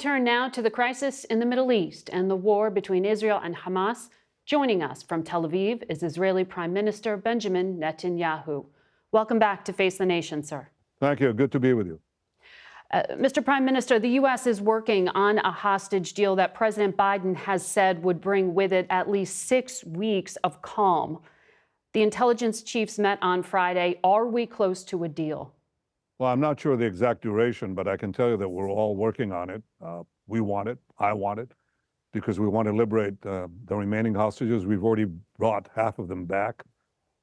Turn now to the crisis in the Middle East and the war between Israel and Hamas. Joining us from Tel Aviv is Israeli Prime Minister Benjamin Netanyahu. Welcome back to Face the Nation, sir. Thank you. Good to be with you. Mr. Prime Minister, the U.S. is working on a hostage deal that President Biden has said would bring with it at least 6 weeks of calm. The intelligence chiefs met on Friday. Are we close to a deal? Well, I'm not sure the exact duration, but I can tell you that we're all working on it. We want it. I want it, because we want to liberate the remaining hostages. We've already brought half of them back.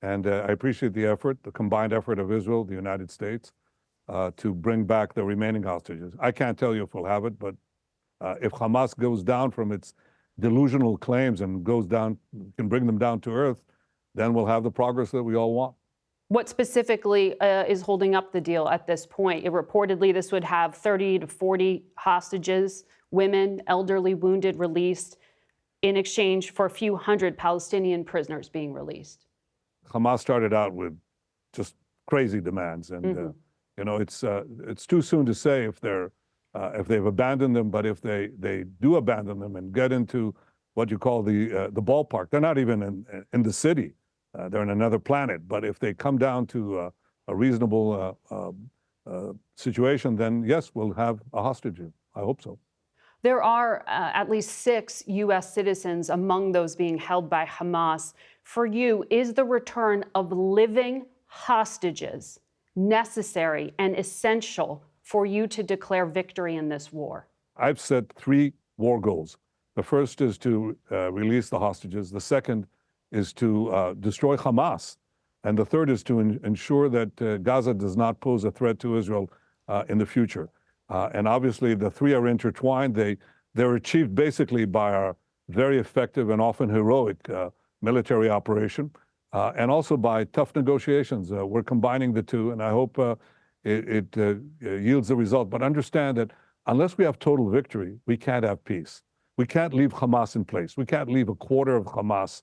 And I appreciate the effort, the combined effort of Israel, the United States, to bring back the remaining hostages. I can't tell you if we'll have it, but if Hamas goes down from its delusional claims and goes down, can bring them down to earth, then we'll have the progress that we all want. What specifically is holding up the deal at this point? Reportedly, this would have 30 to 40 hostages, women, elderly, wounded, released in exchange for a few hundred Palestinian prisoners being released. Hamas started out with just crazy demands, and you know, it's too soon to say if they've abandoned them. But if they do abandon them and get into what you call the ballpark, they're not even in the city. They're in another planet. But if they come down to a reasonable situation, then yes, we'll have a hostage. I hope so. There are at least 6 U.S. citizens among those being held by Hamas. For you, is the return of living hostages necessary and essential for you to declare victory in this war? I've set 3 war goals. The first is to release the hostages. The second is to destroy Hamas. And the third is to ensure that Gaza does not pose a threat to Israel in the future. And obviously, the 3 are intertwined. They're achieved basically by our very effective and often heroic military operation, and also by tough negotiations. We're combining the 2, and I hope it yields the result. But understand that unless we have total victory, we can't have peace. We can't leave Hamas in place. We can't leave a quarter of Hamas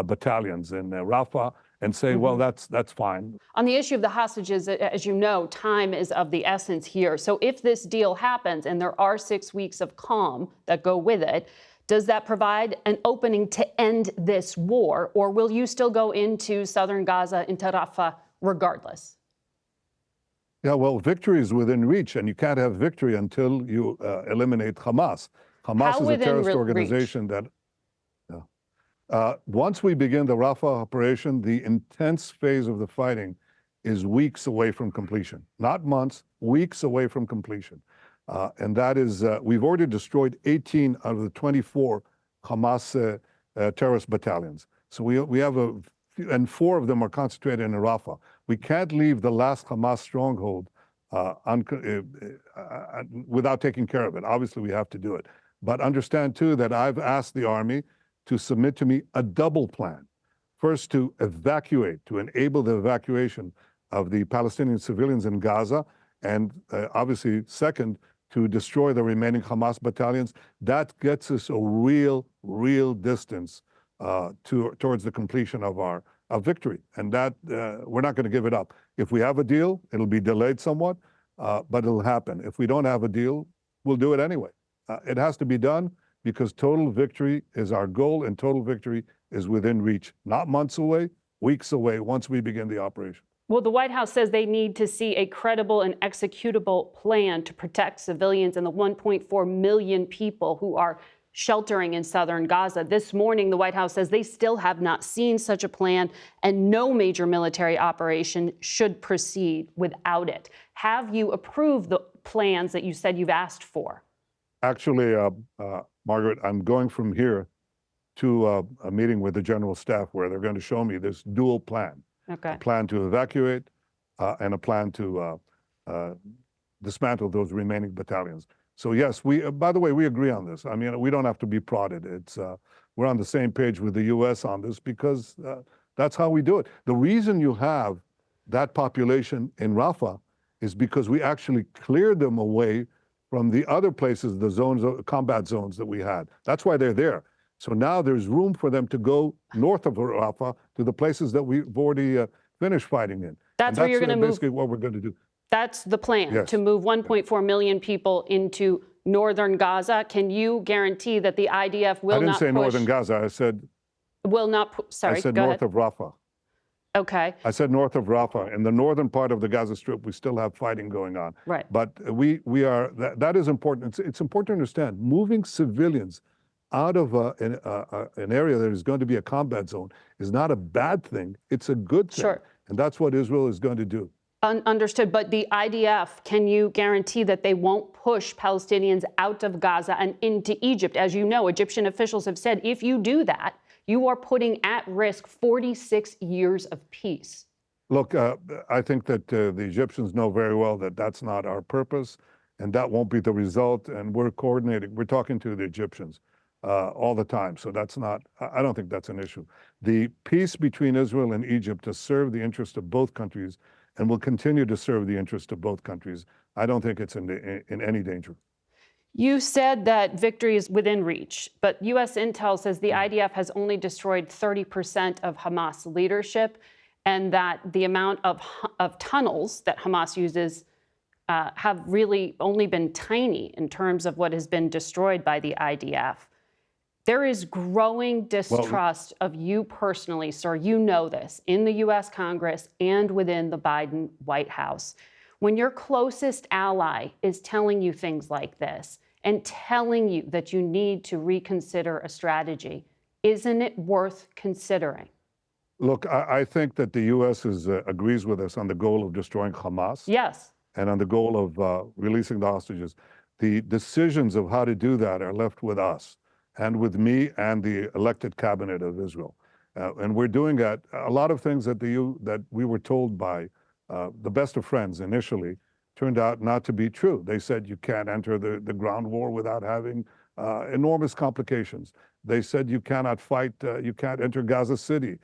battalions in Rafah and say, well, that's fine. On the issue of the hostages, as you know, time is of the essence here. So if this deal happens and there are 6 weeks of calm that go with it, does that provide an opening to end this war, or will you still go into southern Gaza, into Rafah, regardless? Yeah, well, victory is within reach, and you can't have victory until you eliminate Hamas. Hamas is a terrorist organization that... once we begin the Rafah operation, the intense phase of the fighting is weeks away from completion. Not months, weeks away from completion. And that is, we've already destroyed 18 out of the 24 Hamas terrorist battalions. So we have and 4 of them are concentrated in Rafah. We can't leave the last Hamas stronghold without taking care of it. Obviously, we have to do it. But understand, too, that I've asked the army to submit to me a double plan. First, to evacuate, to enable the evacuation of the Palestinian civilians in Gaza, and obviously, second, to destroy the remaining Hamas battalions. That gets us a real distance towards the completion of our victory. And that, we're not going to give it up. If we have a deal, it'll be delayed somewhat, but it'll happen. If we don't have a deal, we'll do it anyway. It has to be done, because total victory is our goal, and total victory is within reach. Not months away, weeks away, once we begin the operation. Well, the White House says they need to see a credible and executable plan to protect civilians and the 1.4 million people who are sheltering in southern Gaza. This morning, the White House says they still have not seen such a plan, and no major military operation should proceed without it. Have you approved the plans that you said you've asked for? Actually, Margaret, I'm going from here to a meeting with the general staff where they're going to show me this dual plan. Okay. A plan to evacuate and a plan to dismantle those remaining battalions. So yes, by the way, we agree on this. I mean, we don't have to be prodded. We're on the same page with the U.S. on this, because that's how we do it. The reason you have that population in Rafah is because we actually cleared them away from the other places, the zones, combat zones that we had. That's why they're there. So now there's room for them to go north of Rafah to the places that we've already finished fighting in. That's where you're going to move. Basically what we're going to do. That's the plan, Yes. to move 1.4 million people into northern Gaza. Can you guarantee that the IDF will I didn't not say push, northern Gaza. I said sorry, I said go north ahead. of Rafah. Okay. I said north of Rafah. In the northern part of the Gaza Strip, we still have fighting going on. Right. But we are, that is important. It's important to understand, moving civilians out of an area that is going to be a combat zone is not a bad thing. It's a good thing. Sure. And that's what Israel is going to do. Understood. But the IDF, can you guarantee that they won't push Palestinians out of Gaza and into Egypt? As you know, Egyptian officials have said if you do that, you are putting at risk 46 years of peace. Look, I think that the Egyptians know very well that that's not our purpose, and that won't be the result. And we're coordinating. We're talking to the Egyptians all the time. So that's not, I don't think that's an issue. The peace between Israel and Egypt has served the interest of both countries and will continue to serve the interest of both countries. I don't think it's in any danger. You said that victory is within reach, but U.S. intel says the IDF has only destroyed 30% of Hamas leadership, and that the amount of tunnels that Hamas uses have really only been tiny in terms of what has been destroyed by the IDF. There is growing distrust of you personally, sir. You know this, in the U.S. Congress and within the Biden White House. When your closest ally is telling you things like this and telling you that you need to reconsider a strategy, isn't it worth considering? Look, I think that the U.S. agrees with us on the goal of destroying Hamas. Yes. And on the goal of releasing the hostages. The decisions of how to do that are left with us and with me and the elected cabinet of Israel. And we're doing that. A lot of things that we were told by the best of friends initially turned out not to be true. They said you can't enter the ground war without having enormous complications. They said you cannot fight, you can't enter Gaza City,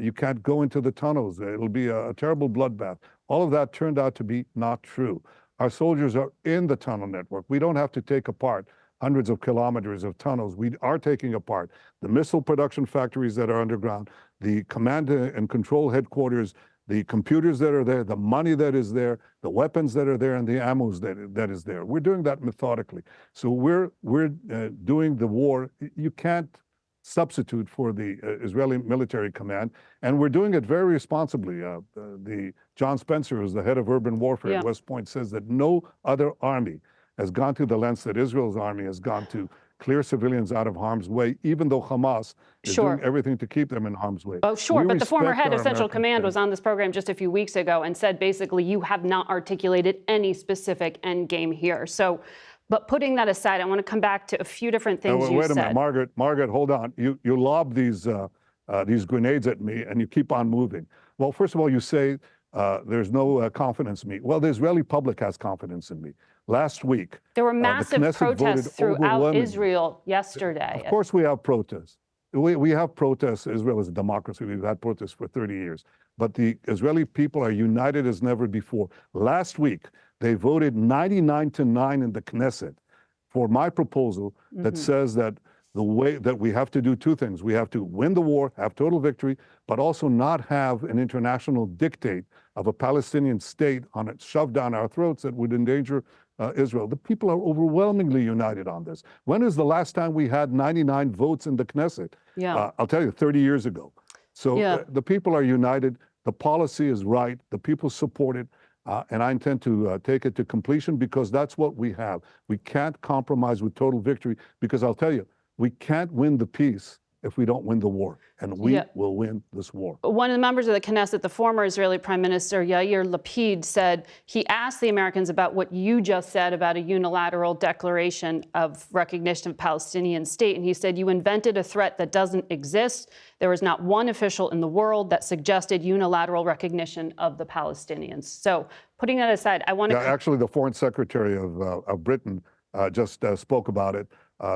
you can't go into the tunnels, it'll be a terrible bloodbath. All of that turned out to be not true. Our soldiers are in the tunnel network. We don't have to take apart hundreds of kilometers of tunnels. We are taking apart the missile production factories that are underground, the command and control headquarters, the computers that are there, the money that is there, the weapons that are there, and the ammos that is there. We're doing that methodically. So we're doing the war. You can't substitute for the Israeli military command, and we're doing it very responsibly. John Spencer, who's the head of urban warfare at West Point, says that no other army has gone to the lengths that Israel's army has gone to clear civilians out of harm's way, even though Hamas is doing everything to keep them in harm's way. Oh, sure. But the former head of Central Command was on this program just a few weeks ago and said basically you have not articulated any specific end game here. So, but putting that aside, I want to come back to a few different things you said. Wait a minute, Margaret, hold on. You lob these grenades at me and you keep on moving. Well, first of all, you say there's no confidence in me. Well, the Israeli public has confidence in me. Last week, there were massive protests throughout Israel yesterday. Of course we have protests. We have protests. Israel is a democracy. We've had protests for 30 years. But the Israeli people are united as never before. Last week, they voted 99-9 in the Knesset for my proposal that says that the way that we have to do two things. We have to win the war, have total victory, but also not have an international dictate of a Palestinian state on it shoved down our throats that would endanger Israel. The people are overwhelmingly united on this. When is the last time we had 99 votes in the Knesset? I'll tell you, 30 years ago. So the people are united. The policy is right. The people support it. And I intend to take it to completion because that's what we have. We can't compromise with total victory because I'll tell you, we can't win the peace if we don't win the war, and we will win this war. One of the members of the Knesset, the former Israeli Prime Minister Yair Lapid, said he asked the Americans about what you just said about a unilateral declaration of recognition of a Palestinian state. And he said, you invented a threat that doesn't exist. There is not one official in the world that suggested unilateral recognition of the Palestinians. So putting that aside, I want to... Actually, the Foreign Secretary of Britain just spoke about it.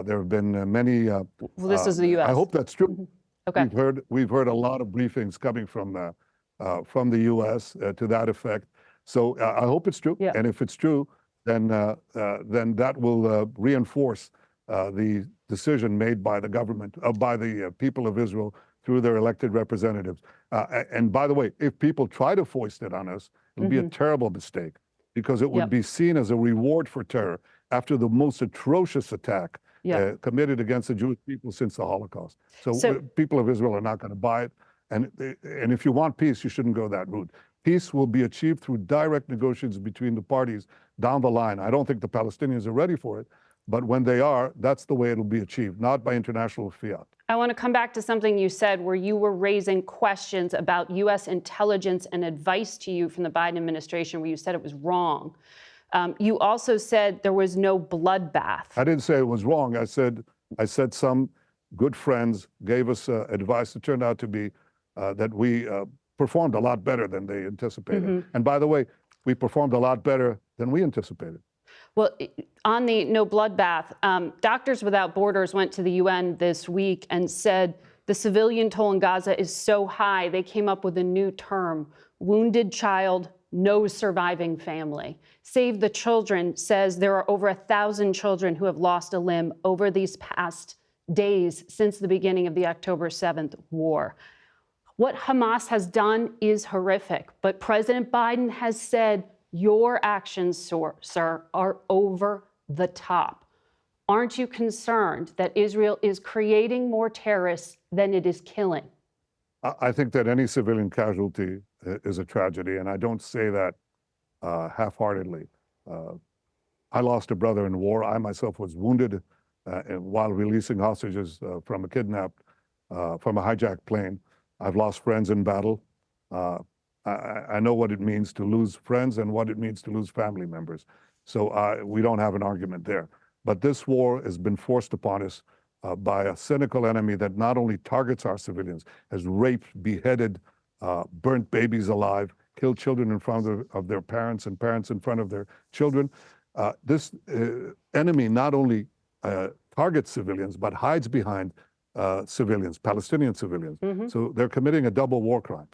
There have been many. Well, this is the U.S. I hope that's true. Okay. We've heard a lot of briefings coming from the U.S. To that effect. So I hope it's true. And if it's true, then that will reinforce the decision made by the government, by the people of Israel through their elected representatives. And by the way, if people try to foist it on us, it'll be a terrible mistake because it would be seen as a reward for terror. after the most atrocious attack Yeah. committed against the Jewish people since the Holocaust. So people of Israel are not going to buy it. And if you want peace, you shouldn't go that route. Peace will be achieved through direct negotiations between the parties down the line. I don't think the Palestinians are ready for it, but when they are, that's the way it'll be achieved, not by international fiat. I want to come back to something you said where you were raising questions about U.S. intelligence and advice to you from the Biden administration, where you said it was wrong. You also said there was no bloodbath. I didn't say it was wrong. I said some good friends gave us advice that turned out to be that we performed a lot better than they anticipated. Mm-hmm. And by the way, we performed a lot better than we anticipated. Well, on the no bloodbath, Doctors Without Borders went to the UN this week and said the civilian toll in Gaza is so high, they came up with a new term, wounded child, no surviving family. Save the Children says there are over 1,000 children who have lost a limb over these past days since the beginning of the October 7th war. What Hamas has done is horrific, but President Biden has said your actions, sir, are over the top. Aren't you concerned that Israel is creating more terrorists than it is killing? I think that any civilian casualty is a tragedy, and I don't say that half-heartedly. I lost a brother in war. I myself was wounded while releasing hostages from a hijacked plane. I've lost friends in battle. I know what it means to lose friends and what it means to lose family members. So we don't have an argument there. But this war has been forced upon us by a cynical enemy that not only targets our civilians, has raped, beheaded, burnt babies alive, killed children in front of their parents and parents in front of their children. This enemy not only targets civilians, but hides behind civilians, Palestinian civilians. Mm-hmm. So they're committing a double war crime.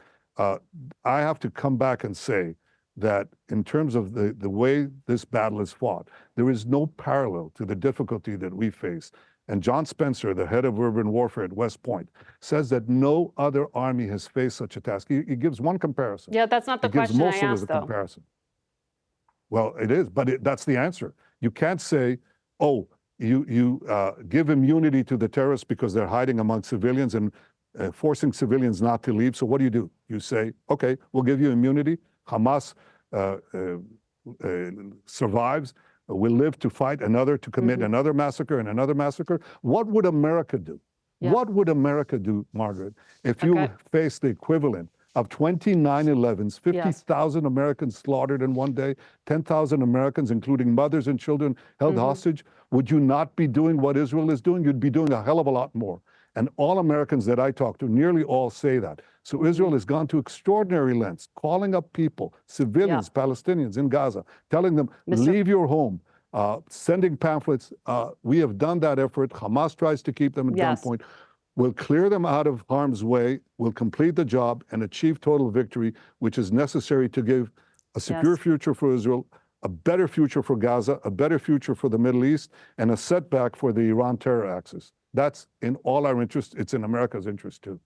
I have to come back and say that in terms of the way this battle is fought, there is no parallel to the difficulty that we face. And John Spencer, the head of urban warfare at West Point, says that no other army has faced such a task. He gives one comparison. Yeah, that's not the question I asked, though. He gives Mosul as a comparison. Well, it is, but that's the answer. You can't say, oh, you give immunity to the terrorists because they're hiding among civilians and forcing civilians not to leave. So what do? You say, okay, we'll give you immunity. Hamas survives. Will live to fight another, to commit another massacre and another massacre. What would America do? Yeah. What would America do, Margaret, if you faced the equivalent of 20 9/11s, 50,000 Americans slaughtered in one day, 10,000 Americans, including mothers and children, held hostage? Would you not be doing what Israel is doing? You'd be doing a hell of a lot more. And all Americans that I talk to, nearly all say that. So Israel has gone to extraordinary lengths, calling up people, civilians, Palestinians in Gaza, telling them, leave your home, sending pamphlets. We have done that effort. Hamas tries to keep them at gunpoint. We'll clear them out of harm's way. We'll complete the job and achieve total victory, which is necessary to give a secure future for Israel, a better future for Gaza, a better future for the Middle East, and a setback for the Iran terror axis. That's in all our interest. It's in America's interest, too.